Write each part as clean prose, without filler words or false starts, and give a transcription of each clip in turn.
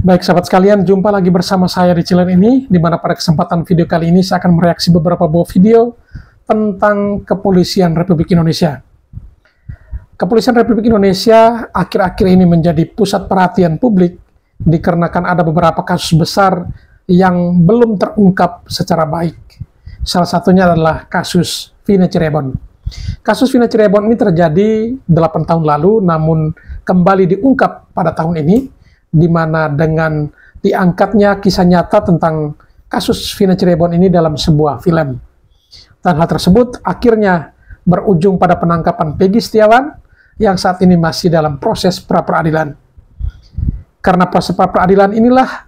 Baik sahabat sekalian, jumpa lagi bersama saya di channel ini, di mana pada kesempatan video kali ini saya akan mereaksi beberapa buah video tentang Kepolisian Republik Indonesia. Kepolisian Republik Indonesia akhir-akhir ini menjadi pusat perhatian publik dikarenakan ada beberapa kasus besar yang belum terungkap secara baik. Salah satunya adalah kasus Vina Cirebon. Kasus Vina Cirebon ini terjadi 8 tahun lalu, namun kembali diungkap pada tahun ini, di mana dengan diangkatnya kisah nyata tentang kasus Vina Cirebon ini dalam sebuah film. Dan hal tersebut akhirnya berujung pada penangkapan Peggy Setiawan yang saat ini masih dalam proses pra-peradilan. Karena proses pra-peradilan inilah,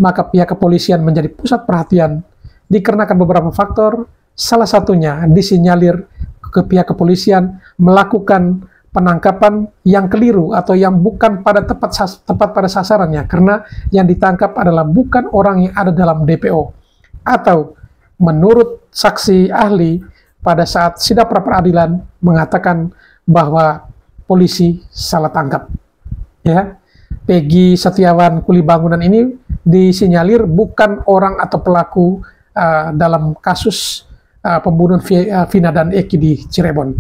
maka pihak kepolisian menjadi pusat perhatian dikarenakan beberapa faktor, salah satunya disinyalir ke pihak kepolisian melakukan penangkapan yang keliru atau yang bukan tepat pada sasarannya, karena yang ditangkap adalah bukan orang yang ada dalam DPO, atau menurut saksi ahli pada saat sidang pra-peradilan mengatakan bahwa polisi salah tangkap. Ya, Peggy Setiawan kuli bangunan ini disinyalir bukan orang atau pelaku dalam kasus pembunuhan Vina dan Eki di Cirebon.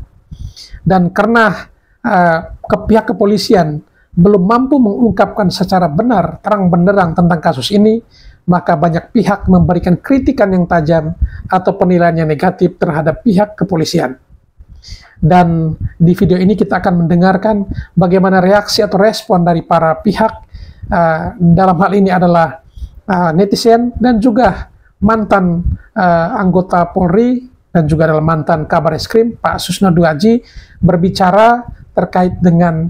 Dan karena pihak kepolisian belum mampu mengungkapkan secara benar, terang benderang tentang kasus ini, maka banyak pihak memberikan kritikan yang tajam atau penilaian yang negatif terhadap pihak kepolisian. Dan di video ini kita akan mendengarkan bagaimana reaksi atau respon dari para pihak, dalam hal ini adalah netizen dan juga mantan anggota Polri dan juga adalah mantan Kabar Eskrim Pak Susno Duaji berbicara terkait dengan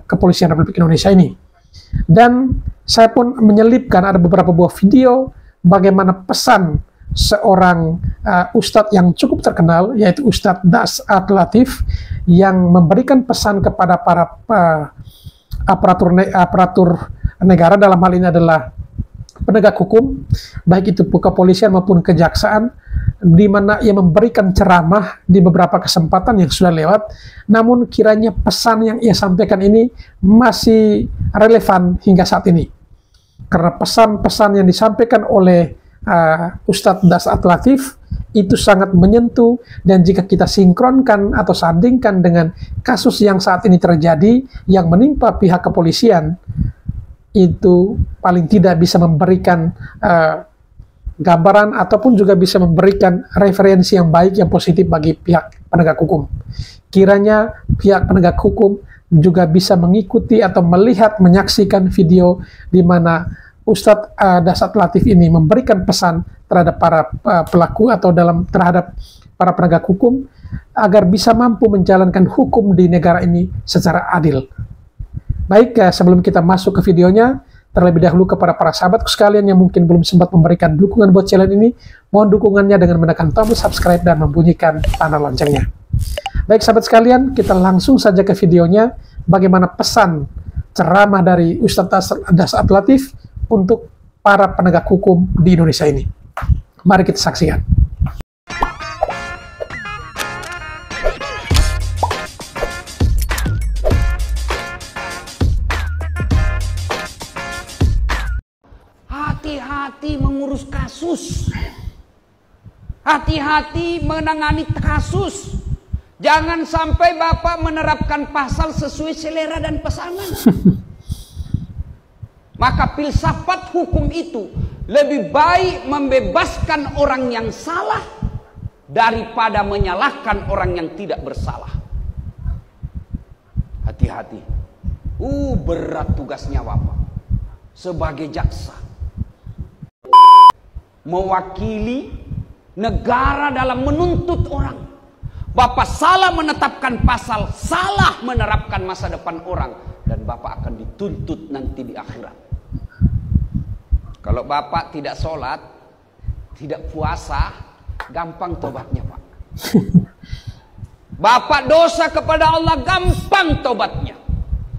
Kepolisian Republik Indonesia ini. Dan saya pun menyelipkan ada beberapa buah video bagaimana pesan seorang ustadz yang cukup terkenal, yaitu Ustadz Dasat Latif, yang memberikan pesan kepada para aparatur negara, dalam hal ini adalah penegak hukum, baik itu kepolisian maupun kejaksaan, di mana ia memberikan ceramah di beberapa kesempatan yang sudah lewat, namun kiranya pesan yang ia sampaikan ini masih relevan hingga saat ini. Karena pesan-pesan yang disampaikan oleh Ustadz Dasat Latif itu sangat menyentuh, dan jika kita sinkronkan atau sandingkan dengan kasus yang saat ini terjadi yang menimpa pihak kepolisian, itu paling tidak bisa memberikan gambaran ataupun juga bisa memberikan referensi yang baik, yang positif bagi pihak penegak hukum. Kiranya pihak penegak hukum juga bisa mengikuti atau melihat, menyaksikan video di mana Ustadz Dasat Latif ini memberikan pesan terhadap para pelaku atau terhadap para penegak hukum agar bisa mampu menjalankan hukum di negara ini secara adil. Baik, sebelum kita masuk ke videonya, terlebih dahulu kepada para sahabatku sekalian yang mungkin belum sempat memberikan dukungan buat channel ini, mohon dukungannya dengan menekan tombol subscribe dan membunyikan tanda loncengnya. Baik sahabat sekalian, kita langsung saja ke videonya, bagaimana pesan ceramah dari Ustadz Dasat Latif untuk para penegak hukum di Indonesia ini. Mari kita saksikan. Hati-hati mengurus kasus. Hati-hati menangani kasus. Jangan sampai Bapak menerapkan pasal sesuai selera dan pesanan. Maka filsafat hukum itu lebih baik membebaskan orang yang salah daripada menyalahkan orang yang tidak bersalah. Hati-hati. Berat tugasnya Bapak sebagai jaksa, mewakili negara dalam menuntut orang. Bapak salah menetapkan pasal, salah menerapkan masa depan orang, dan Bapak akan dituntut nanti di akhirat. Kalau Bapak tidak sholat, tidak puasa, gampang tobatnya Pak. Bapak dosa kepada Allah, gampang tobatnya.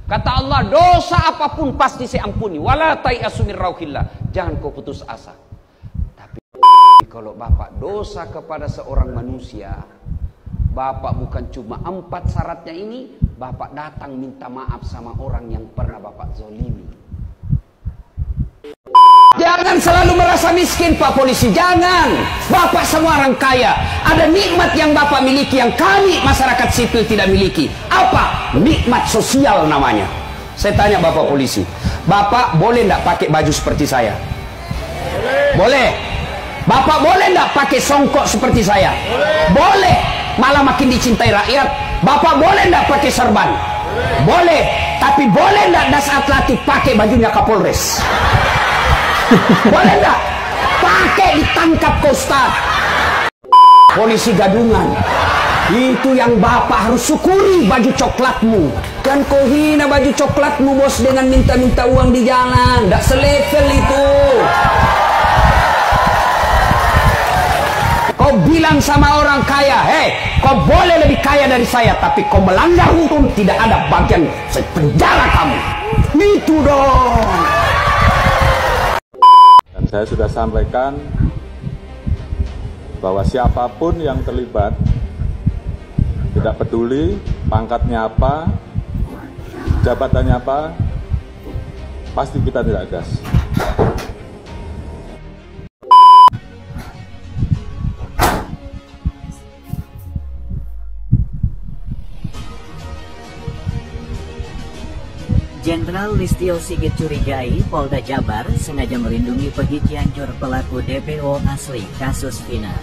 Kata Allah, dosa apapun pasti saya ampuni. Wala tayasu min rauhillah. Jangan kau putus asa. Tapi kalau Bapak dosa kepada seorang manusia, Bapak bukan cuma 4 syaratnya ini, Bapak datang minta maaf sama orang yang pernah Bapak zolimi. Jangan selalu merasa miskin, Pak Polisi. Jangan. Bapak semua orang kaya. Ada nikmat yang Bapak miliki yang kami masyarakat sipil tidak miliki. Apa? Nikmat sosial namanya. Saya tanya Bapak Polisi, Bapak boleh enggak pakai baju seperti saya? Boleh. Bapak boleh enggak pakai songkok seperti saya? Boleh. Malah makin dicintai rakyat. Bapak boleh enggak pakai serban? Boleh. Tapi boleh enggak das atletik pakai bajunya Kapolres? Boleh enggak? Pakai ditangkap ke Ustaz. Polisi gadungan. Itu yang Bapak harus syukuri, baju coklatmu. Dan kau hina baju coklatmu, bos, dengan minta-minta uang di jalan. Tidak selevel itu. Kau bilang sama orang kaya, hei, kau boleh lebih kaya dari saya, tapi kau melanggar hukum, tidak ada bagian penjara kamu. Itu dong. Dan saya sudah sampaikan bahwa siapapun yang terlibat, tidak peduli pangkatnya apa, jabatannya apa, pasti kita tidak gas. Jenderal Listio Sigit curigai Polda Jabar sengaja melindungi pergi Cianjur pelaku DPO asli kasus Vina.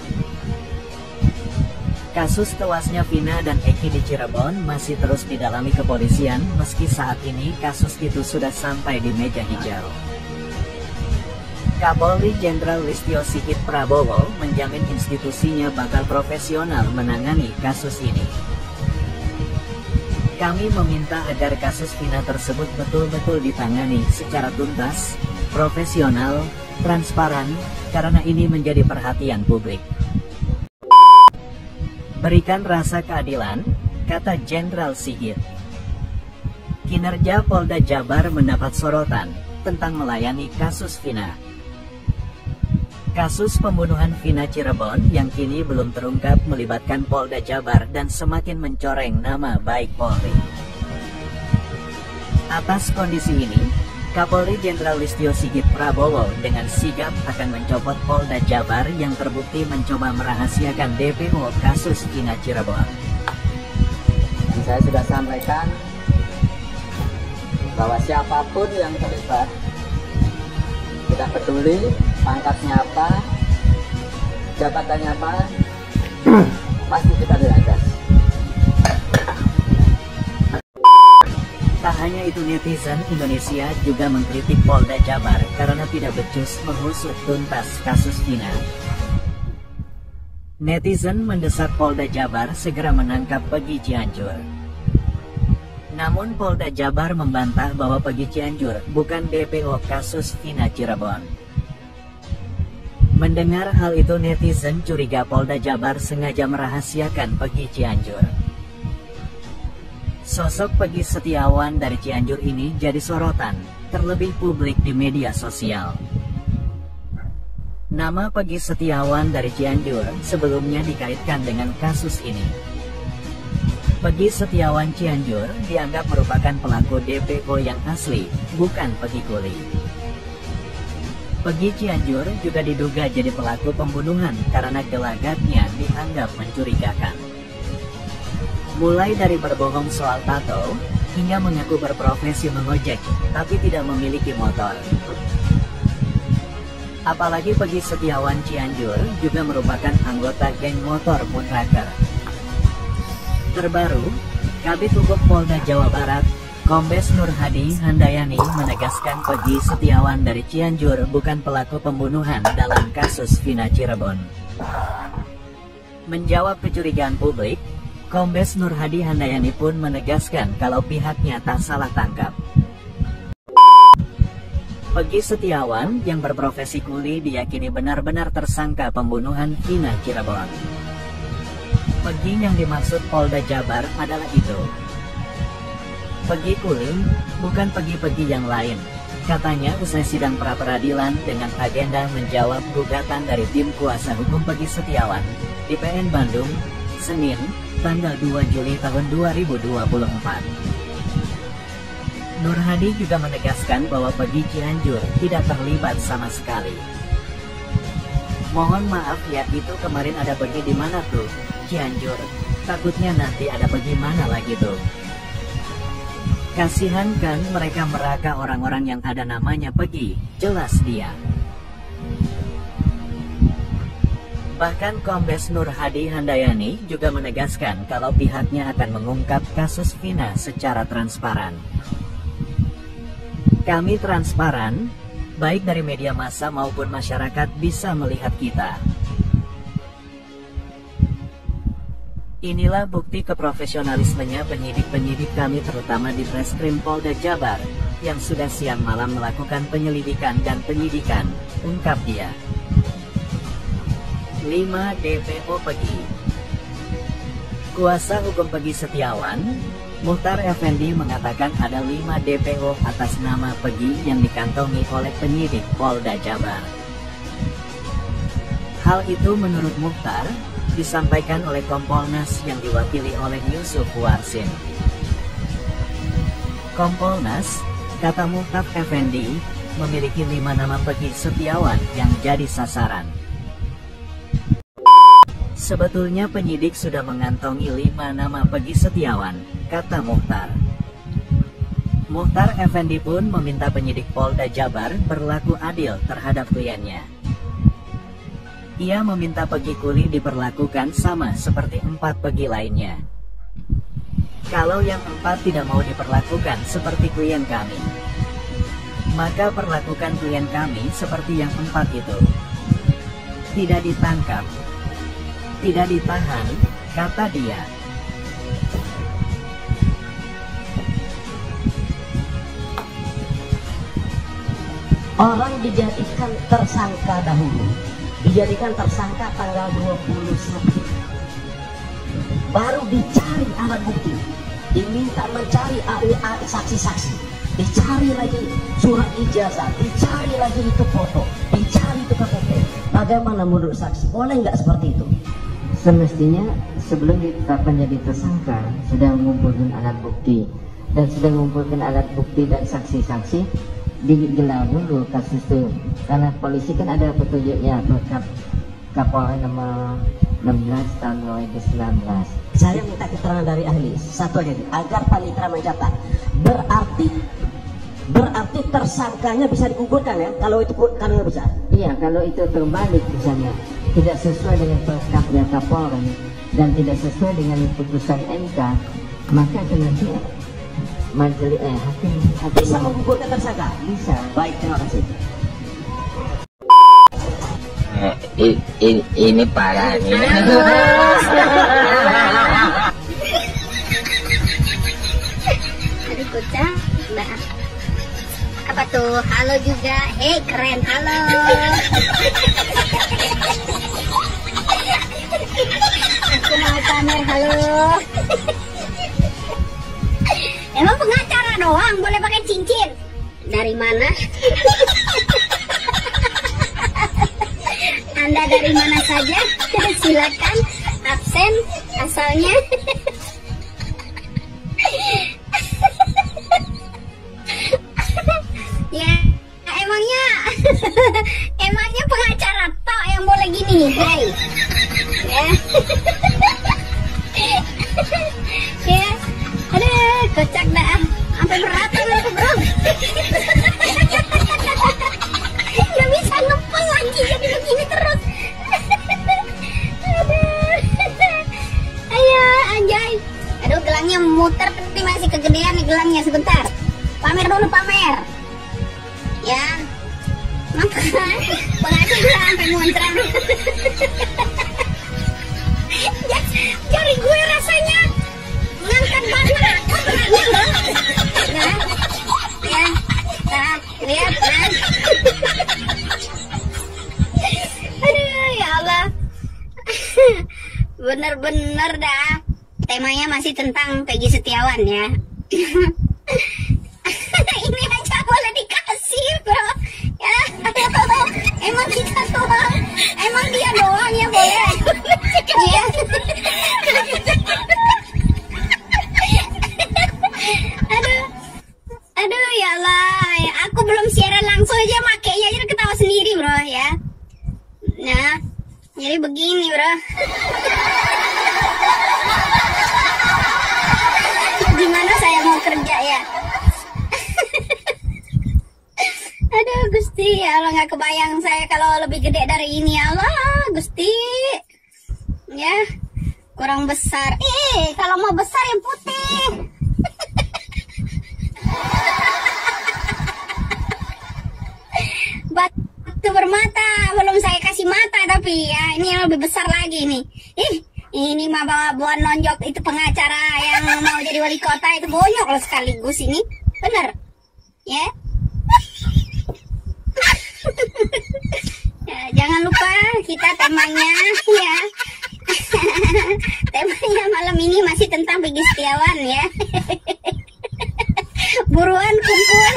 Kasus tewasnya Vina dan Eki di Cirebon masih terus didalami kepolisian meski saat ini kasus itu sudah sampai di meja hijau. Kapolri Jenderal Listio Sigit Prabowo menjamin institusinya bakal profesional menangani kasus ini. Kami meminta agar kasus Vina tersebut betul-betul ditangani secara tuntas, profesional, transparan, karena ini menjadi perhatian publik. Berikan rasa keadilan, kata Jenderal Sigit. Kinerja Polda Jabar mendapat sorotan tentang melayani kasus Vina. Kasus pembunuhan Vina Cirebon yang kini belum terungkap melibatkan Polda Jabar dan semakin mencoreng nama baik Polri. Atas kondisi ini, Kapolri Jenderal Listio Sigit Prabowo dengan sigap akan mencopot Polda Jabar yang terbukti mencoba merahasiakan DPO kasus Vina Cirebon. Dan saya sudah sampaikan bahwa siapapun yang terlibat, tidak peduli pangkatnya apa, jabatannya apa, pasti kita tidak gas. Tak hanya itu, netizen Indonesia juga mengkritik Polda Jabar karena tidak becus mengusut tuntas kasus Vina. Netizen mendesak Polda Jabar segera menangkap Pegi Cianjur. Namun Polda Jabar membantah bahwa Pegi Cianjur bukan DPO kasus Vina Cirebon. Mendengar hal itu, netizen curiga Polda Jabar sengaja merahasiakan Pegi Cianjur. Sosok Pegi Setiawan dari Cianjur ini jadi sorotan, terlebih publik di media sosial. Nama Pegi Setiawan dari Cianjur sebelumnya dikaitkan dengan kasus ini. Pegi Setiawan Cianjur dianggap merupakan pelaku DPO yang asli, bukan Pegi Kuli. Pegi Cianjur juga diduga jadi pelaku pembunuhan karena gelagatnya dianggap mencurigakan. Mulai dari berbohong soal tato, hingga mengaku berprofesi mengojek, tapi tidak memiliki motor. Apalagi Pegi Setiawan Cianjur juga merupakan anggota geng motor Moonraker. Terbaru, Kabid Hukum Polda Jawa Barat, Kombes Nur Hadi Handayani menegaskan Pegi Setiawan dari Cianjur bukan pelaku pembunuhan dalam kasus Vina Cirebon. Menjawab kecurigaan publik, Kombes Nur Hadi Handayani pun menegaskan kalau pihaknya tak salah tangkap. Pegi Setiawan yang berprofesi kuli diyakini benar-benar tersangka pembunuhan Vina Cirebon. Pegi yang dimaksud Polda Jabar adalah itu. Pegi kuli, bukan Pegi-Pegi yang lain, katanya usai sidang pra-peradilan dengan agenda menjawab gugatan dari tim kuasa hukum Pegi Setiawan di PN Bandung, Senin, tanggal 2 Juli tahun 2024. Nur Hadi juga menegaskan bahwa Peggy Cianjur tidak terlibat sama sekali. Mohon maaf ya, itu kemarin ada Peggy di mana tuh? Cianjur. Takutnya nanti ada Peggy mana lagi tuh? Kasihan kan mereka meraka orang-orang yang ada namanya Peggy, jelas dia. Bahkan Kombes Nur Hadi Handayani juga menegaskan kalau pihaknya akan mengungkap kasus Vina secara transparan. Kami transparan, baik dari media massa maupun masyarakat bisa melihat kita. Inilah bukti keprofesionalismenya penyidik-penyidik kami terutama di Reskrim Polda Jabar yang sudah siang malam melakukan penyelidikan dan penyidikan, ungkap dia. 5 DPO Peggy. Kuasa hukum Peggy Setiawan, Muhtar Effendi, mengatakan ada 5 DPO atas nama Peggy yang dikantongi oleh penyidik Polda Jabar. Hal itu menurut Muhtar disampaikan oleh Kompolnas yang diwakili oleh Yusuf Warsin. Kompolnas, kata Muhtar Effendi, memiliki 5 nama Peggy Setiawan yang jadi sasaran. Sebetulnya penyidik sudah mengantongi 5 nama Peggy Setiawan, kata Muhtar. Muhtar Effendi pun meminta penyidik Polda Jabar berlaku adil terhadap kliennya. Ia meminta Peggy Kuli diperlakukan sama seperti 4 Peggy lainnya. Kalau yang 4 tidak mau diperlakukan seperti klien kami, maka perlakukan klien kami seperti yang 4 itu. Tidak ditangkap, tidak ditahan, kata dia. Orang dijadikan tersangka dahulu, dijadikan tersangka tanggal 21, baru dicari alat bukti, diminta mencari ahli saksi-saksi, dicari lagi surat ijazah, dicari lagi itu foto, dicari itu KTP. Bagaimana menurut saksi? Boleh nggak seperti itu? Semestinya sebelum ditetapkan jadi tersangka sudah mengumpulkan alat bukti, dan sudah mengumpulkan alat bukti dan saksi-saksi, digelar dulu kasus itu, karena polisi kan ada petunjuknya, Kapolri nomor 16 tahun 2019. Saya minta keterangan dari ahli satu aja agar panitera mencatat. Berarti tersangkanya bisa digugurkan ya, kalau itu pun kan bisa. Iya, kalau itu terbalik misalnya, tidak sesuai dengan perkapnya Kapolri dan tidak sesuai dengan putusan MK, maka nanti majelis hakim bisa menggugurkan tersangka. Bisa. Baik, terima kasih. Ini parah nih. Aduh kucang, mbak. Apa tuh? Halo juga. Hei, keren. Halo. Aku mau pamer. Halo. Emang pengacara doang boleh pakai cincin? Dari mana? Anda dari mana saja? Silakan absen asalnya. Ya, emangnya pengacara tok yang boleh gini, hai. Ya. Ya. Aduh, kocak dah. Sampai berat aku, bro. Gak bisa ngepel lagi, jadi begini terus. Aduh. Ayo, anjay. Aduh, gelangnya muter, tapi masih kegedean nih gelangnya, sebentar. Pamer dulu, pamer. Ya. Makan. Pengacara sampai muncrat. Jari gue rasanya ngangkat banget aku beratnya loh. Nah, ya, nah, lihat kan. Aduh, ya Allah. Bener-bener dah. Temanya masih tentang Peggy Setiawan ya. Ini aja boleh dikasih, bro. Ya, emang kita doang, emang dia doang ya boleh. Iya. Aduh, bro ya. Nah, jadi begini bro. Gimana saya mau kerja ya? Aduh Gusti, Allah nggak kebayang saya kalau lebih gede dari ini. Allah Gusti, ya kurang besar. Kalau mau besar yang putih. Batu bermata, belum saya kasih mata tapi ya ini yang lebih besar lagi nih. Ini mah bawa nonjok itu pengacara yang mau jadi wali kota itu bonyok loh sekaligus ini, bener ya. Ya, jangan lupa kita temanya ya. Temanya malam ini masih tentang Peggy Setiawan ya. Buruan kumpul.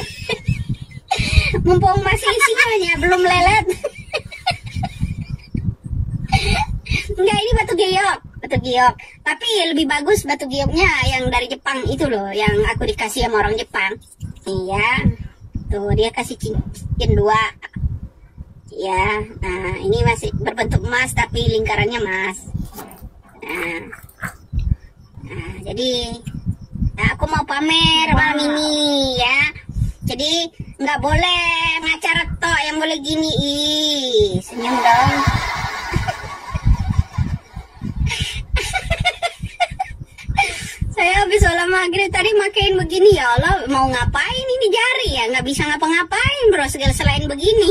Mumpung masih isinya belum lelet. Enggak, ini batu giok. Tapi lebih bagus batu gioknya yang dari Jepang itu loh, yang aku dikasih sama orang Jepang. Iya. Tuh dia kasih cincin 2. Ya, nah ini masih berbentuk emas tapi lingkarannya emas. Nah, jadi aku mau pamer malam ini ya. Jadi nggak boleh ngacara tok, yang boleh gini. Senyum dong. Saya habis sholat maghrib tadi makain begini, ya Allah, mau ngapain ini jari ya, nggak bisa ngapa-ngapain bro selain begini.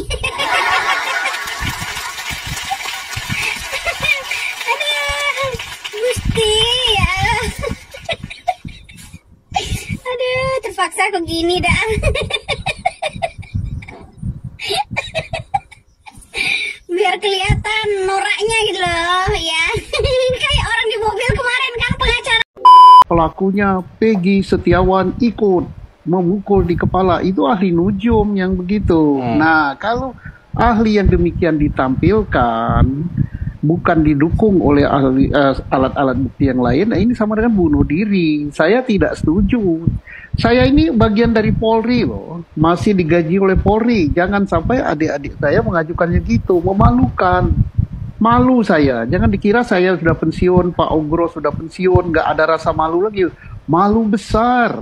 Aduh Gusti ya. Aduh terpaksa aku gini dah. Biar kelihatan noraknya gitu loh ya. Kayak orang di mobil kemarin kan pengacara. Pelakunya Peggy Setiawan ikut memukul di kepala, itu ahli nujum yang begitu. Nah, kalau ahli yang demikian ditampilkan bukan didukung oleh ahli alat-alat bukti yang lain, nah ini sama dengan bunuh diri. Saya tidak setuju. Saya ini bagian dari Polri loh, masih digaji oleh Polri. Jangan sampai adik-adik saya mengajukannya gitu, memalukan. Malu saya, jangan dikira saya sudah pensiun, Pak Ogro sudah pensiun, nggak ada rasa malu lagi. Malu besar.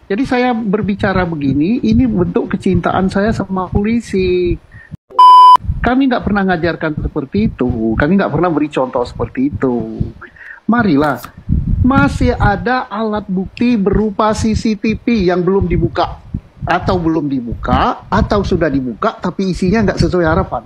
Jadi saya berbicara begini, ini bentuk kecintaan saya sama polisi. Kami nggak pernah ngajarkan seperti itu, kami nggak pernah beri contoh seperti itu. Marilah, masih ada alat bukti berupa CCTV yang belum dibuka, atau belum dibuka, atau sudah dibuka, tapi isinya nggak sesuai harapan.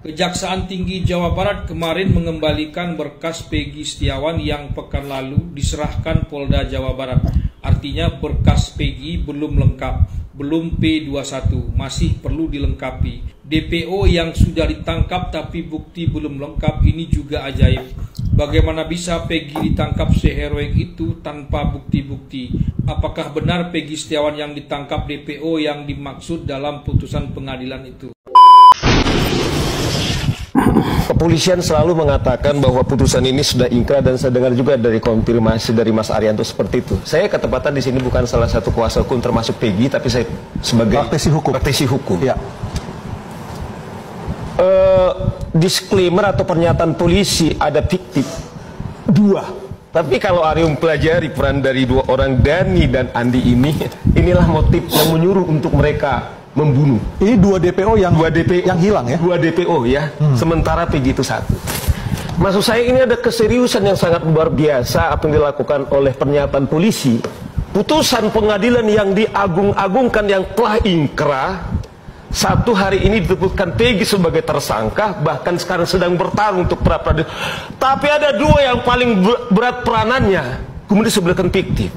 Kejaksaan Tinggi Jawa Barat kemarin mengembalikan berkas Peggy Setiawan yang pekan lalu diserahkan Polda Jawa Barat. Artinya berkas Peggy belum lengkap, belum P21, masih perlu dilengkapi. DPO yang sudah ditangkap tapi bukti belum lengkap, ini juga ajaib. Bagaimana bisa Peggy ditangkap seheroik itu tanpa bukti-bukti? Apakah benar Peggy Setiawan yang ditangkap DPO yang dimaksud dalam putusan pengadilan itu? Kepolisian selalu mengatakan bahwa putusan ini sudah ingkrah, dan saya dengar juga dari konfirmasi dari Mas Arianto seperti itu. Saya ketepatan di sini bukan salah satu kuasa hukum termasuk Peggy, tapi saya sebagai praktisi hukum. Ya. Disclaimer atau pernyataan polisi ada fiktif 2. Tapi kalau Aryo mempelajari peran dari 2 orang, Dani dan Andi ini, inilah motif yang menyuruh untuk mereka membunuh. Ini 2 DPO yang hilang ya? 2 DPO ya, sementara Peggy itu 1. Maksud saya ini ada keseriusan yang sangat luar biasa apa yang dilakukan oleh pernyataan polisi. Putusan pengadilan yang diagung-agungkan yang telah ingkrah, 1 hari ini ditetapkan Peggy sebagai tersangka, bahkan sekarang sedang bertarung untuk pra-peradilan. Tapi ada 2 yang paling berat peranannya, kemudian disebutkan fiktif.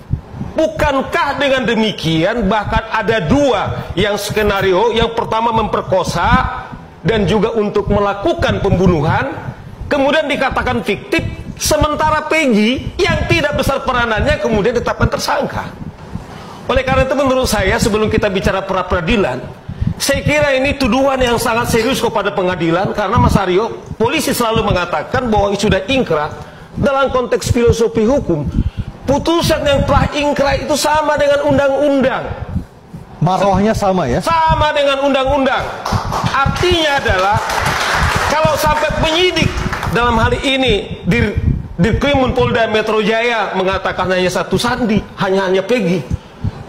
Bukankah dengan demikian bahkan ada 2 yang skenario, yang pertama memperkosa dan juga untuk melakukan pembunuhan, kemudian dikatakan fiktif, sementara Peggy yang tidak besar peranannya kemudian ditetapkan tersangka. Oleh karena itu menurut saya sebelum kita bicara pra-peradilan, saya kira ini tuduhan yang sangat serius kepada pengadilan, karena Mas Aryo, polisi selalu mengatakan bahwa sudah ingkrah. Dalam konteks filosofi hukum, putusan yang telah ingkrah itu sama dengan undang-undang. Marohnya sama ya? Sama dengan undang-undang. Artinya adalah kalau sampai penyidik dalam hal ini Dirkrim Polda Metro Jaya mengatakan hanya satu Sandi, hanya Peggy.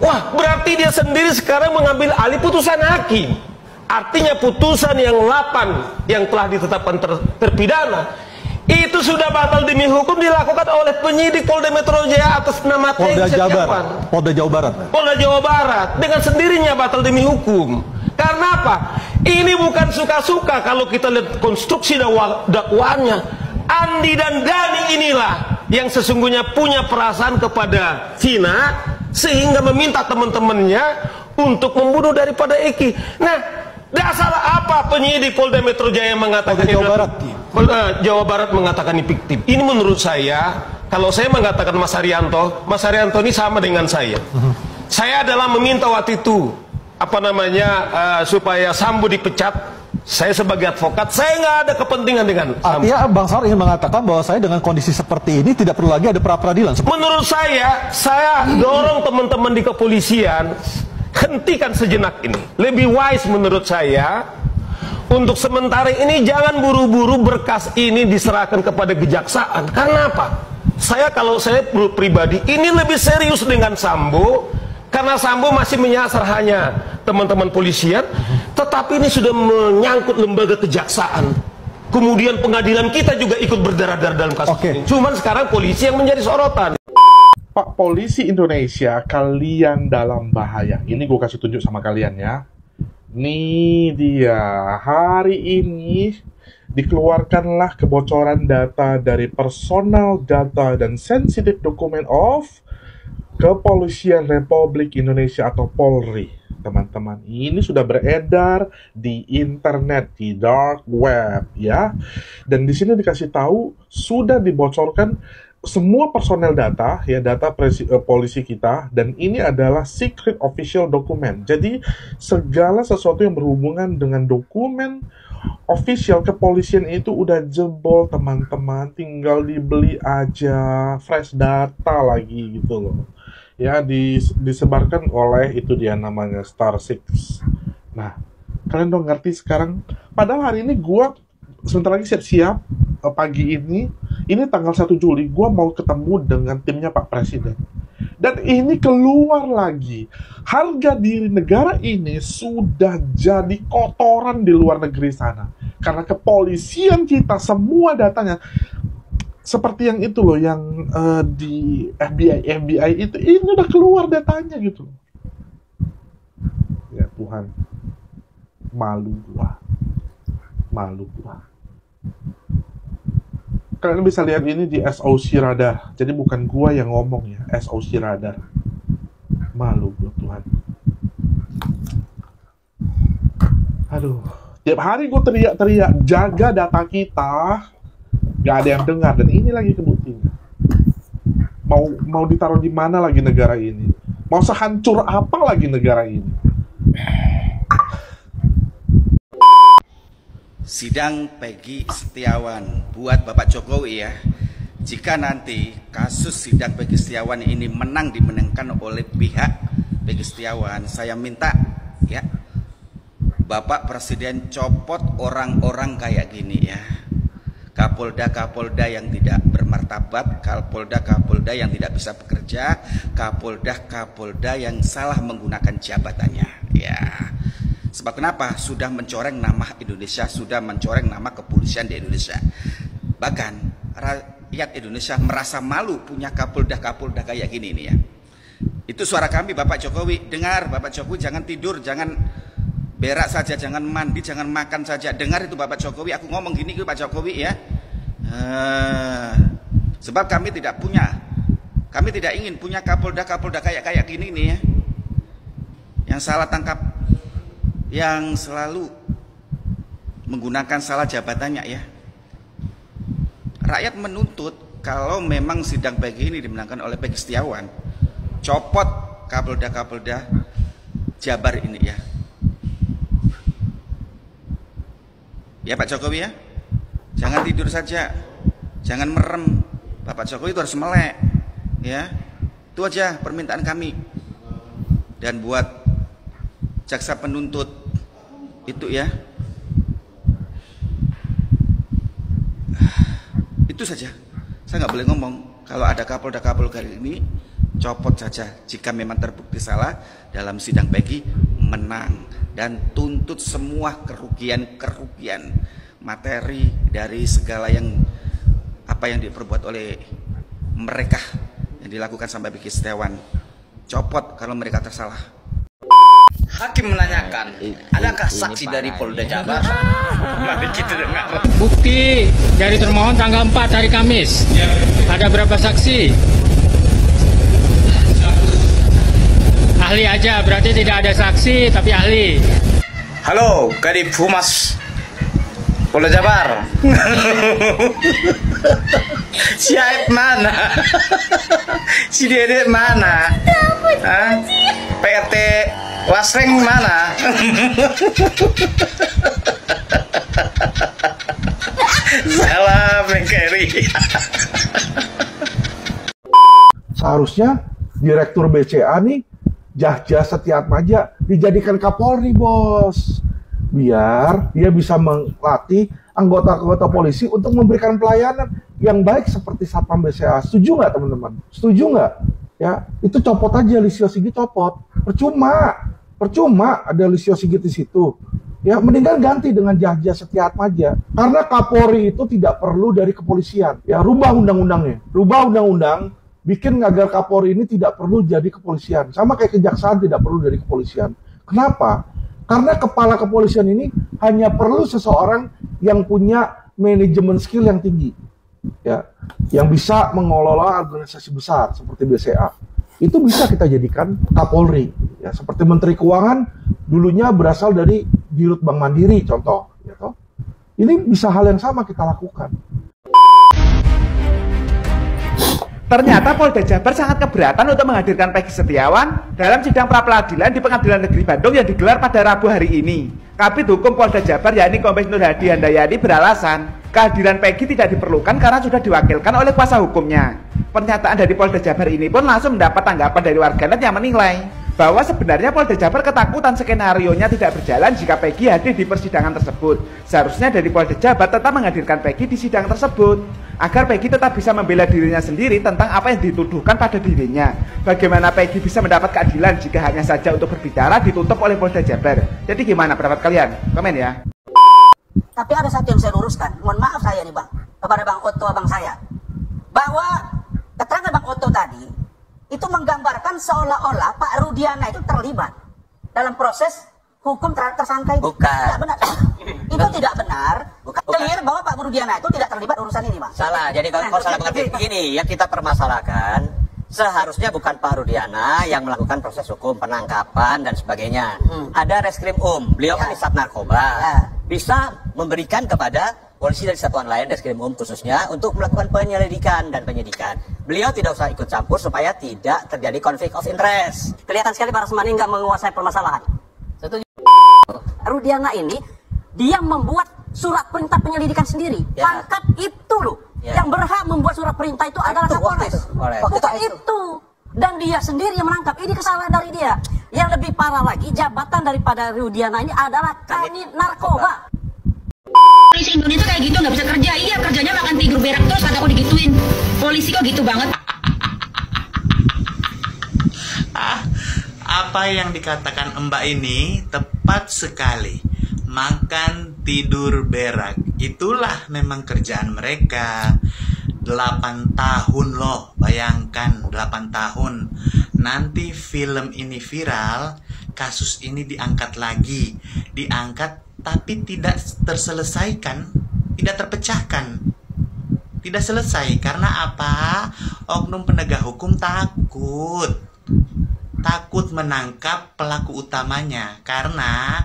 Wah, berarti dia sendiri sekarang mengambil alih putusan hakim. Artinya putusan yang 8 yang telah ditetapkan terpidana itu sudah batal demi hukum dilakukan oleh penyidik Polda Metro Jaya atas nama Polda Jabar, Polda Jawa Barat. Polda Jawa Barat dengan sendirinya batal demi hukum. Karena apa? Ini bukan suka-suka kalau kita lihat konstruksi dakwaannya. Andi dan Dani inilah yang sesungguhnya punya perasaan kepada Vina sehingga meminta teman-temannya untuk membunuh daripada Eki. Nah, dasar apa penyidik Polda Metro Jaya mengatakan Jawa Barat mengatakan ini fiktif? Ini menurut saya, kalau saya mengatakan Mas Haryanto ini sama dengan saya. Saya adalah meminta waktu itu supaya Sambo dipecat. Saya sebagai advokat, saya nggak ada kepentingan dengan Sambo. Artinya Bang Saur ingin mengatakan bahwa saya dengan kondisi seperti ini tidak perlu lagi ada pra-peradilan. Menurut saya dorong teman-teman di kepolisian hentikan sejenak ini. Lebih wise menurut saya untuk sementara ini jangan buru-buru berkas ini diserahkan kepada kejaksaan. Karena apa? Kalau saya pribadi ini lebih serius dengan Sambo. Karena Sambo masih menyasar hanya teman-teman polisian, tetapi ini sudah menyangkut lembaga kejaksaan. Kemudian pengadilan kita juga ikut berdarah-darah dalam kasus ini. Cuman sekarang polisi yang menjadi sorotan. Pak polisi Indonesia, kalian dalam bahaya. Ini gue kasih tunjuk sama kalian ya. Nih dia, hari ini dikeluarkanlah kebocoran data dari personal data dan sensitive document of Kepolisian Republik Indonesia atau Polri, teman-teman. Ini sudah beredar di internet, di dark web, ya. Dan di sini dikasih tahu sudah dibocorkan semua personel data, ya, data polisi kita, dan ini adalah secret official document. Jadi segala sesuatu yang berhubungan dengan dokumen official kepolisian itu udah jebol, teman-teman. Tinggal dibeli aja, fresh data lagi gitu loh. Ya, disebarkan oleh itu dia namanya Star Six. Nah, kalian dong ngerti sekarang. Padahal hari ini gua sebentar lagi siap-siap pagi ini tanggal 1 Juli gua mau ketemu dengan timnya Pak Presiden. Dan ini keluar lagi. Harga diri negara ini sudah jadi kotoran di luar negeri sana. Karena kepolisian kita semua datanya seperti yang itu loh, yang di FBI itu, ini udah keluar datanya gitu. Ya Tuhan, malu gua. Kalian bisa lihat ini di SOC Radar. Jadi bukan gua yang ngomong ya, SOC Radar. Malu gua, Tuhan. Aduh, tiap hari gua teriak-teriak jaga data kita. Gak ada yang dengar, dan ini lagi kebuktinya. Mau ditaruh di mana lagi negara ini? Mau sehancur apa lagi negara ini? Sidang Peggy Setiawan buat Bapak Jokowi ya. Jika nanti kasus sidang Peggy Setiawan ini dimenangkan oleh pihak Peggy Setiawan, saya minta ya Bapak Presiden copot orang-orang kayak gini ya. Kapolda-kapolda yang tidak bermartabat, kapolda-kapolda yang tidak bisa bekerja, kapolda-kapolda yang salah menggunakan jabatannya. Ya, sebab kenapa? Sudah mencoreng nama Indonesia, sudah mencoreng nama kepolisian di Indonesia. Bahkan rakyat Indonesia merasa malu punya kapolda-kapolda kayak gini nih ya. Itu suara kami Bapak Jokowi. Dengar Bapak Jokowi, jangan tidur, jangan berak saja, jangan mandi, jangan makan saja. Dengar itu Bapak Jokowi, aku ngomong gini ke Pak Jokowi ya. Sebab kami tidak ingin punya kapolda-kapolda kayak gini nih ya. Yang salah tangkap, yang selalu menggunakan salah jabatannya ya. Rakyat menuntut kalau memang sidang Peggy ini dimenangkan oleh Peggy Setiawan, copot kapolda-kapolda Jabar ini ya. Ya Pak Jokowi ya, jangan tidur saja, jangan merem. Bapak Jokowi itu harus melek, ya. Itu aja permintaan kami. Dan buat jaksa penuntut itu ya, Itu saja. Saya nggak boleh ngomong. Kalau ada Kapolda ini, copot saja. Jika memang terbukti salah dalam sidang Peggy, menang dan tuntut semua kerugian materi dari segala yang diperbuat oleh mereka yang dilakukan sampai Peggy Setiawan. Copot kalau mereka tersalah. Hakim menanyakan, adakah saksi dari Polda Jabar? Bukti dari termohon tanggal 4 hari Kamis. Ada berapa saksi? Ahli aja, berarti tidak ada saksi tapi ahli. Halo, Kadif Humas Polda Jabar. Si Aib mana? Si Dede mana? PRT Lasreng mana? Salam Mengkeri. Seharusnya Direktur BCA nih, Jahja Setiatmaja, dijadikan Kapolri, Bos. Biar dia bisa melatih anggota-anggota polisi untuk memberikan pelayanan yang baik seperti Satpam BCA. Setuju nggak, teman-teman? Setuju nggak? Ya, itu copot aja, Lisio Sigit copot. Percuma ada Lisio Sigit di situ. Ya, mendingan ganti dengan Jahja Setiatmaja. Karena Kapolri itu tidak perlu dari kepolisian. Ya, rubah undang-undangnya. Rubah undang-undang, bikin agar Kapolri ini tidak perlu jadi kepolisian. Sama kayak kejaksaan tidak perlu dari kepolisian. Kenapa? Karena kepala kepolisian ini hanya perlu seseorang yang punya manajemen skill yang tinggi. Ya, yang bisa mengelola organisasi besar seperti BCA. Itu bisa kita jadikan Kapolri. Ya, seperti Menteri Keuangan dulunya berasal dari Dirut Bank Mandiri, contoh. Ya, toh? Ini bisa hal yang sama kita lakukan. Ternyata Polda Jabar sangat keberatan untuk menghadirkan Peggy Setiawan dalam sidang pra-peradilan di Pengadilan Negeri Bandung yang digelar pada Rabu hari ini. Kabid Hukum Polda Jabar yakni Kombes Nur Hadi Handayani beralasan kehadiran Peggy tidak diperlukan karena sudah diwakilkan oleh kuasa hukumnya. Pernyataan dari Polda Jabar ini pun langsung mendapat tanggapan dari warganet yang menilai bahwa sebenarnya Polda Jabar ketakutan skenario-nya tidak berjalan jika Peggy hadir di persidangan tersebut. Seharusnya dari Polda Jabar tetap menghadirkan Peggy di sidang tersebut agar Peggy tetap bisa membela dirinya sendiri tentang apa yang dituduhkan pada dirinya. Bagaimana Peggy bisa mendapat keadilan jika hanya saja untuk berbicara ditutup oleh Polda Jabar? Jadi gimana pendapat kalian? Komen ya. Tapi ada satu yang saya luruskan, mohon maaf saya nih Bang, kepada Bang Otto abang saya, bahwa keterangan Bang Otto tadi itu menggambarkan seolah-olah Pak Rudiana itu terlibat dalam proses hukum terhadap tersangka itu. Bukan. Tidak benar. Itu tidak benar. Clear bahwa Pak Rudiana itu tidak terlibat urusan ini, Bang. Salah. Jadi kalau salah mengerti begini, yang kita permasalahkan seharusnya bukan Pak Rudiana yang melakukan proses hukum penangkapan dan sebagainya. Ada Reskrim beliau kan Isat Narkoba, bisa memberikan kepada polisi dari satuan lain, Reskrim khususnya untuk melakukan penyelidikan dan penyidikan. Beliau tidak usah ikut campur supaya tidak terjadi konflik of interest. Kelihatan sekali Pak Rasmani nggak menguasai permasalahan. Setuju. Rudiana ini dia membuat surat perintah penyelidikan sendiri. Pangkat itu loh. Yang berhak membuat surat perintah itu adalah Kapolres. Bukan itu. Dan dia sendiri yang menangkap. Ini kesalahan dari dia. Yang lebih parah lagi, jabatan daripada Rudiana ini adalah Kanit Narkoba. Polisi Indonesia kayak gitu nggak bisa kerja. Iya, kerjanya makan tidur berak terus, kata aku digituin. Polisi kok gitu banget. Apa yang dikatakan Mbak ini tepat sekali. Makan tidur berak, itulah memang kerjaan mereka. 8 tahun loh, bayangkan 8 tahun. Nanti film ini viral, kasus ini diangkat lagi. Diangkat tapi tidak terselesaikan, tidak terpecahkan. Tidak selesai, karena apa? Oknum penegak hukum takut menangkap pelaku utamanya, karena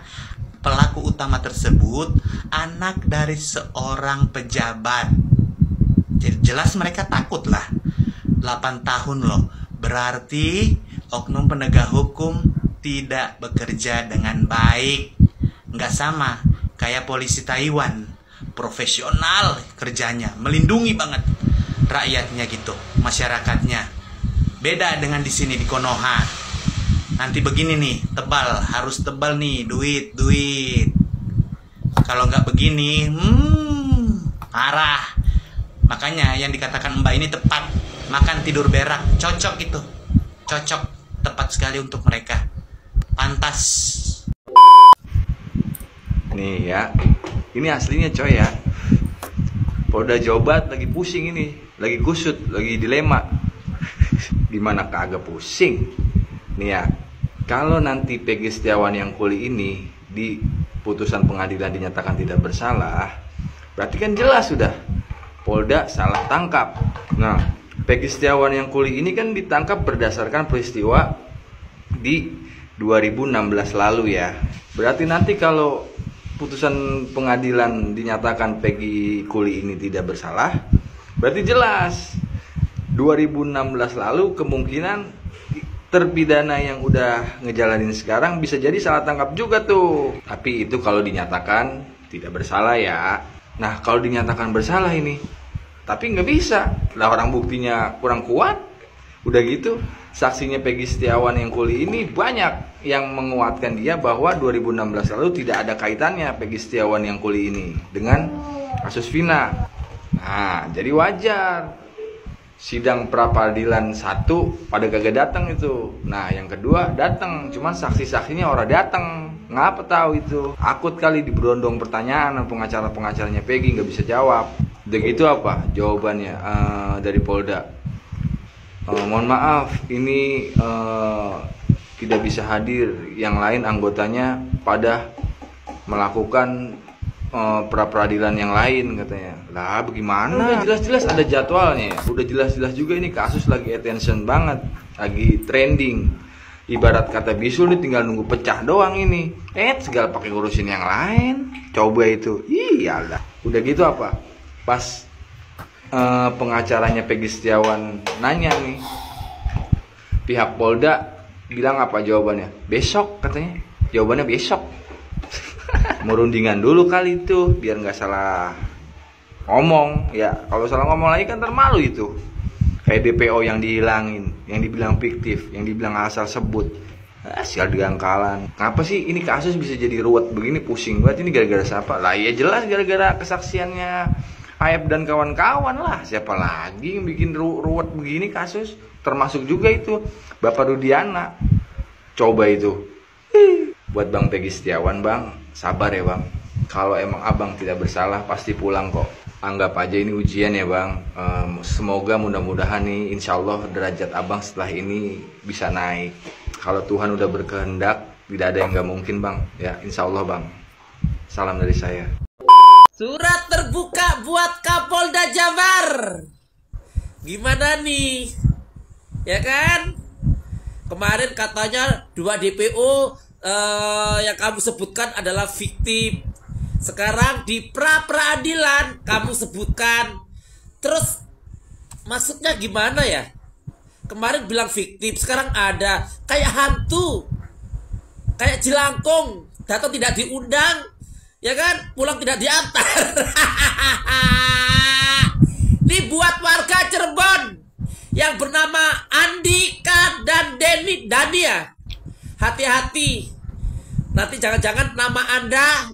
pelaku utama tersebut anak dari seorang pejabat. Jadi jelas mereka takut lah. 8 tahun loh. Berarti oknum penegak hukum tidak bekerja dengan baik. Nggak sama kayak polisi Taiwan. Profesional kerjanya, melindungi banget rakyatnya gitu, masyarakatnya. Beda dengan di sini di Konoha. Nanti begini nih, tebal, harus tebal nih, duit. Kalau nggak begini, parah. Makanya yang dikatakan Mbak ini tepat. Makan tidur berak, cocok itu. Cocok, tepat sekali untuk mereka. Pantas. Nih ya, ini aslinya coy ya. Polda Jawa Barat lagi pusing ini, lagi kusut, lagi dilema. Gimana kagak pusing? Nih ya, kalau nanti Peggy Setiawan yang kuli ini di putusan pengadilan dinyatakan tidak bersalah, berarti kan jelas sudah Polda salah tangkap. Nah, Peggy Setiawan yang kuli ini kan ditangkap berdasarkan peristiwa di 2016 lalu ya. Berarti nanti kalau putusan pengadilan dinyatakan Peggy Kuli ini tidak bersalah, berarti jelas 2016 lalu kemungkinan terpidana yang udah ngejalanin sekarang bisa jadi salah tangkap juga tuh. Tapi itu kalau dinyatakan tidak bersalah ya. Nah kalau dinyatakan bersalah ini, tapi nggak bisa lah, orang buktinya kurang kuat. Udah gitu saksinya Peggy Setiawan yang kuli ini banyak yang menguatkan dia bahwa 2016 lalu tidak ada kaitannya Peggy Setiawan yang kuli ini dengan kasus Vina. Nah, jadi wajar sidang pra-peradilan 1 pada kagak datang itu. Nah, yang kedua datang, cuman saksi-saksinya orang datang. Ngapa tahu itu? Akut kali diberondong pertanyaan pengacara-pengacaranya Peggy nggak bisa jawab. Udah gitu apa jawabannya dari Polda? Mohon maaf, ini tidak bisa hadir. Yang lain anggotanya pada melakukan pra-peradilan yang lain katanya. Lah bagaimana? Udah jelas-jelas ada jadwalnya. Udah jelas-jelas juga ini kasus lagi attention banget, lagi trending. Ibarat kata bisul nih tinggal nunggu pecah doang ini. Segala pakai ngurusin yang lain. Coba itu. Iyalah. Udah gitu apa? Pas pengacaranya Peggy Setiawan nanya nih, pihak Polda bilang apa jawabannya? Besok katanya. Jawabannya besok. Merundingan dulu kali itu biar nggak salah ngomong ya. Kalau salah ngomong lagi kan termalu itu. Kayak DPO yang dihilangin, yang dibilang fiktif, yang dibilang asal sebut. Sial digangkalan. Kenapa sih ini kasus bisa jadi ruwet begini, pusing banget ini gara-gara siapa? Lah ya jelas gara-gara kesaksiannya Aep dan kawan-kawan lah. Siapa lagi yang bikin ruwet begini kasus? Termasuk juga itu Bapak Rudiana. Coba itu. Buat Bang Peggy Setiawan, Bang, sabar ya Bang. Kalau emang Abang tidak bersalah pasti pulang kok. Anggap aja ini ujian ya Bang. Semoga mudah-mudahan nih insya Allah derajat Abang setelah ini bisa naik. Kalau Tuhan udah berkehendak, tidak ada yang gak mungkin Bang. Ya insya Allah Bang. Salam dari saya. Surat terbuka buat Kapolda Jabar. Gimana nih? Ya kan? Kemarin katanya 2 DPO yang kamu sebutkan adalah fiktif. Sekarang di pra-peradilan kamu sebutkan. Terus maksudnya gimana ya? Kemarin bilang fiktif, sekarang ada kayak hantu, kayak jelangkung, datang tidak diundang, ya kan? Pulang tidak diantar. Ini buat warga Cirebon yang bernama Andika dan Dani ya. Hati-hati. Nanti jangan-jangan nama Anda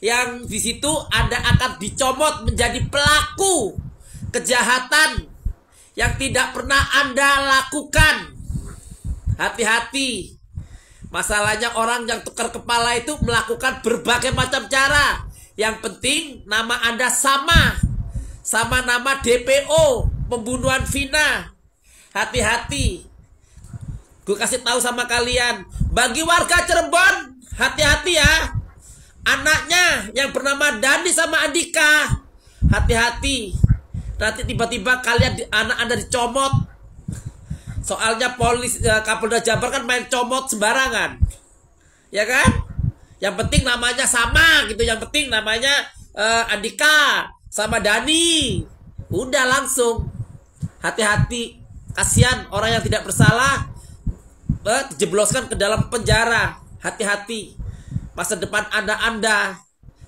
yang di situ Anda akan dicomot menjadi pelaku kejahatan yang tidak pernah Anda lakukan. Hati-hati. Masalahnya orang yang tukar kepala itu melakukan berbagai macam cara. Yang penting nama Anda sama nama DPO pembunuhan Vina. Hati-hati. Gue kasih tahu sama kalian, bagi warga Cirebon, hati-hati ya. Anaknya yang bernama Dani sama Andika, hati-hati. Nanti tiba-tiba anak Anda dicomot. Soalnya Kapolda Jabar kan main comot sembarangan, ya kan? Yang penting namanya sama gitu. Yang penting namanya Andika sama Dani. Udah langsung. Hati-hati. Kasihan orang yang tidak bersalah dijebloskan ke dalam penjara. Hati-hati. Masa depan Anda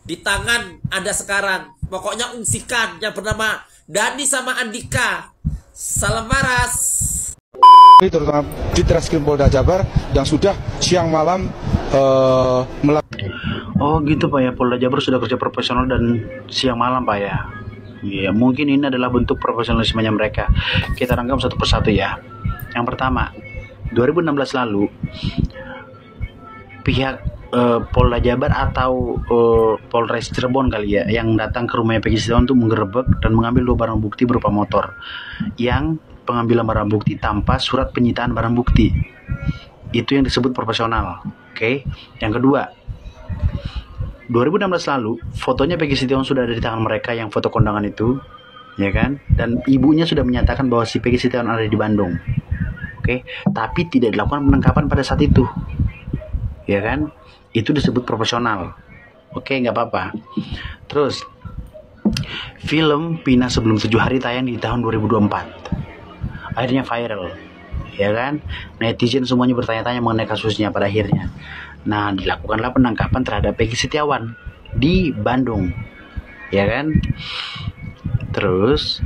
di tangan Anda sekarang. Pokoknya ungsikan yang bernama Dani sama Andika. Salam waras. Terutama di Treskrim Polda Jabar yang sudah siang malam melakukan. Oh gitu Pak ya, Polda Jabar sudah kerja profesional dan siang malam Pak ya. Ya, mungkin ini adalah bentuk profesionalismenya mereka. Kita rangkum satu persatu ya. Yang pertama, 2016 lalu pihak Polda Jabar atau Polres Cirebon kali ya, yang datang ke rumahnya Peggy Setiawan untuk menggerebek dan mengambil 2 barang bukti berupa motor. Yang pengambilan barang bukti tanpa surat penyitaan barang bukti. Itu yang disebut profesional. Oke. Yang kedua, 2016 lalu fotonya Peggy Setiawan sudah ada di tangan mereka yang foto kondangan itu, ya kan? Dan ibunya sudah menyatakan bahwa si Peggy Setiawan ada di Bandung. Oke, tapi tidak dilakukan penangkapan pada saat itu. Ya kan? Itu disebut profesional. Oke, nggak apa-apa. Terus film Pina Sebelum 7 Hari tayang di tahun 2024. Akhirnya viral. Ya kan? Netizen semuanya bertanya-tanya mengenai kasusnya pada akhirnya. Nah, dilakukanlah penangkapan terhadap Peggy Setiawan di Bandung, ya kan? Terus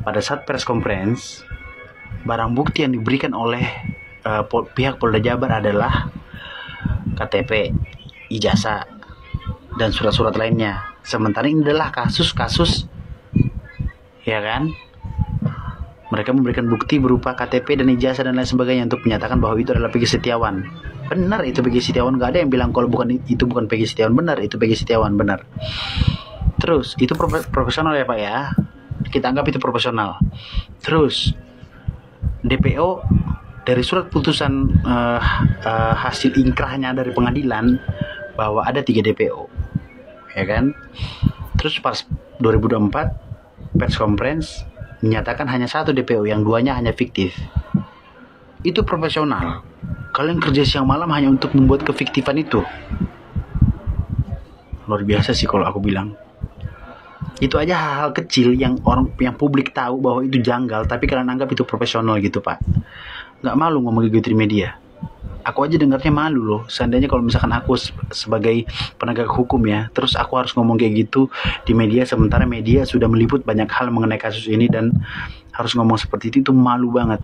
pada saat press conference, barang bukti yang diberikan oleh pihak Polda Jabar adalah KTP, ijazah, dan surat-surat lainnya. Sementara ini adalah kasus-kasus, ya kan? Mereka memberikan bukti berupa KTP dan ijazah dan lain sebagainya untuk menyatakan bahwa itu adalah Peggy Setiawan. Benar, itu Peggy Setiawan. Gak ada yang bilang kalau itu bukan Peggy Setiawan. Benar, itu Peggy Setiawan, benar. Terus itu profesional ya Pak ya. Kita anggap itu profesional. Terus DPO dari surat putusan hasil ingkrahnya dari pengadilan bahwa ada 3 DPO, ya kan? Terus pas 2024 press conference menyatakan hanya 1 DPO, yang 2-nya hanya fiktif. Itu profesional. Kalian kerja siang malam hanya untuk membuat kefiktifan itu. Luar biasa sih kalau aku bilang. Itu aja hal-hal kecil yang publik tahu bahwa itu janggal, tapi kalian anggap itu profesional gitu Pak. Nggak malu ngomong gitu di media. Aku aja dengarnya malu loh. Seandainya kalau misalkan aku sebagai penegak hukum ya, terus aku harus ngomong kayak gitu di media, sementara media sudah meliput banyak hal mengenai kasus ini dan harus ngomong seperti itu malu banget.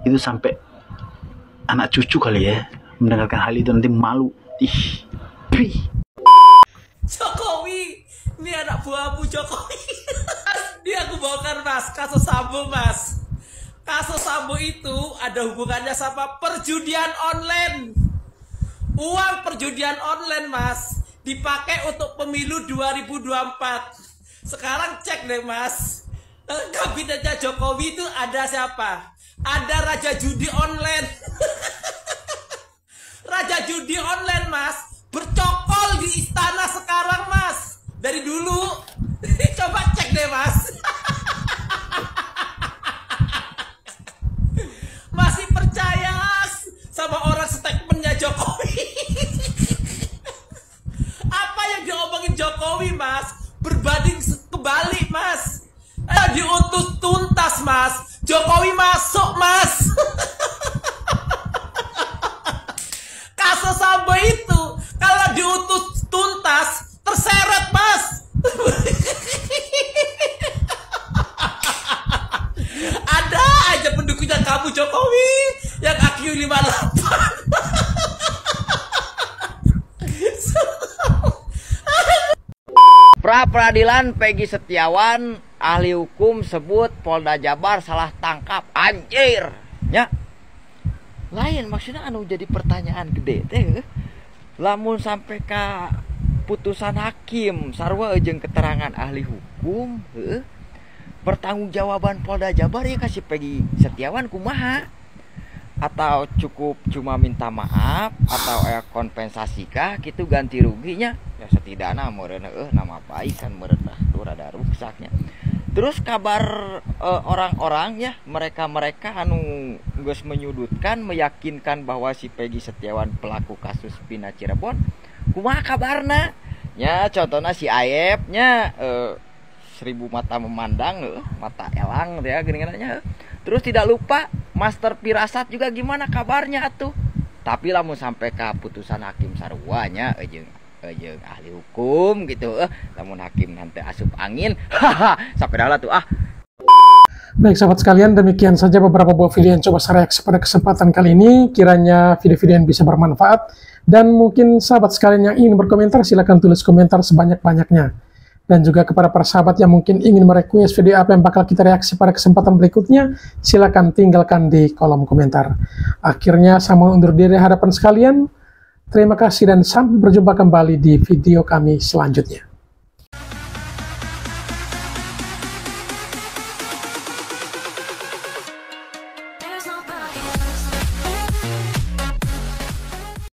Itu sampai anak cucu kali ya mendengarkan hal itu nanti malu. Jokowi, ini anak buahmu Jokowi. Dia aku bawakan Mas, kasus Sambo Mas. Kasus Sambo itu ada hubungannya sama perjudian online. Uang perjudian online Mas dipakai untuk pemilu 2024. Sekarang cek deh Mas, kabinetnya Jokowi itu ada siapa? Ada Raja Judi Online. Raja Judi Online Mas bercokol di istana sekarang Mas. Dari dulu. Coba cek deh Mas. Masih percaya sama orang statementnya Jokowi. Apa yang diomongin Jokowi Mas berbanding kebalik Mas. Diutus tuntas Mas. Jokowi masuk Mas. Kasus Sambo itu kalau diutus tuntas terseret Mas. Ada aja pendukungnya kamu Jokowi yang AQ 58. Pra-peradilan Peggy Setiawan, ahli hukum sebut Polda Jabar salah tangkap. Anjir ya. Lain maksudnya anu jadi pertanyaan gede teh. Lamun sampai ke putusan hakim sarua jeung keterangan ahli hukum, pertanggungjawaban Polda Jabar ya kasih Peggy Setiawan kumaha? Atau cukup cuma minta maaf atau kompensasi kah gitu, ganti ruginya ya setidaknya meureun nama baik kan meureun rada rusaknya. Terus kabar orang-orang ya mereka anu geus menyudutkan meyakinkan bahwa si Peggy Setiawan pelaku kasus Pina Cirebon kumaha kabarna nya, contohnya si Ayep nya 1000 mata memandang, mata elang ya gini-gininya. Terus tidak lupa Master Pirasat juga gimana kabarnya atuh. Tapi lamun sampai ke putusan hakim sarua nya jeung ahli hukum gitu, lamun hakim nanti asup angin. Sampai dah lah tuh Baik sahabat sekalian, demikian saja beberapa buah video yang coba saya reaksi pada kesempatan kali ini. Kiranya video-video yang bisa bermanfaat. Dan mungkin sahabat sekalian yang ingin berkomentar silahkan tulis komentar sebanyak-banyaknya. Dan juga kepada para sahabat yang mungkin ingin merequest video apa yang bakal kita reaksi pada kesempatan berikutnya, silakan tinggalkan di kolom komentar. Akhirnya saya mohon undur diri hadapan sekalian. Terima kasih dan sampai berjumpa kembali di video kami selanjutnya.